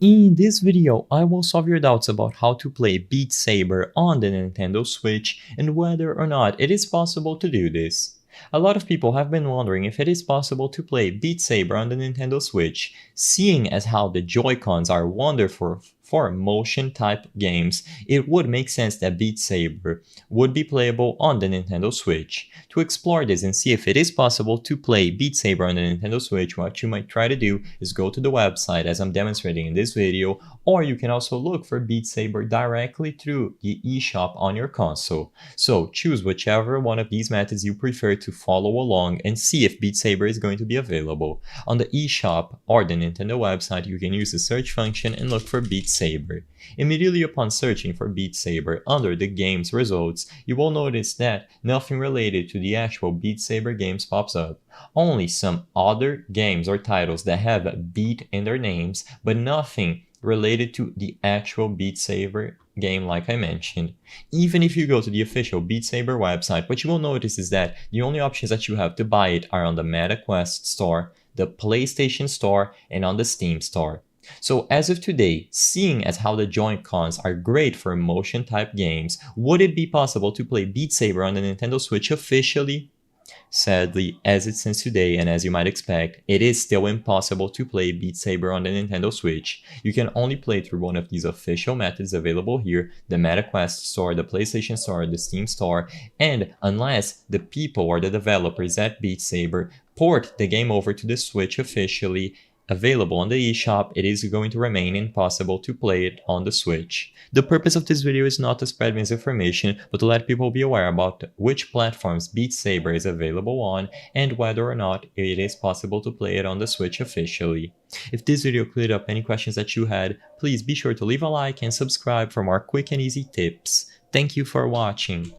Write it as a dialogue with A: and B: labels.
A: In this video, I will solve your doubts about how to play Beat Saber on the Nintendo Switch and whether or not it is possible to do this. A lot of people have been wondering if it is possible to play Beat Saber on the Nintendo Switch, seeing as how the Joy-Cons are wonderful for motion-type games. It would make sense that Beat Saber would be playable on the Nintendo Switch. To explore this and see if it is possible to play Beat Saber on the Nintendo Switch, what you might try to do is go to the website as I'm demonstrating in this video, or you can also look for Beat Saber directly through the eShop on your console. So choose whichever one of these methods you prefer to follow along and see if Beat Saber is going to be available. On the eShop or the Nintendo website, you can use the search function and look for Beat Saber. Immediately upon searching for Beat Saber under the game's results, you will notice that nothing related to the actual Beat Saber games pops up. Only some other games or titles that have Beat in their names, but nothing related to the actual Beat Saber game like I mentioned. Even if you go to the official Beat Saber website, what you will notice is that the only options that you have to buy it are on the MetaQuest store, the PlayStation store, and on the Steam store. So as of today, seeing as how the Joy-Cons are great for motion type games, would it be possible to play Beat Saber on the Nintendo Switch officially? Sadly, as it stands today, and as you might expect, it is still impossible to play Beat Saber on the Nintendo Switch. You can only play through one of these official methods available here, the MetaQuest store, the PlayStation store, the Steam store, and unless the people or the developers at Beat Saber port the game over to the Switch officially, available on the eShop, it is going to remain impossible to play it on the Switch. The purpose of this video is not to spread misinformation, but to let people be aware about which platforms Beat Saber is available on and whether or not it is possible to play it on the Switch officially. If this video cleared up any questions that you had, please be sure to leave a like and subscribe for more quick and easy tips. Thank you for watching.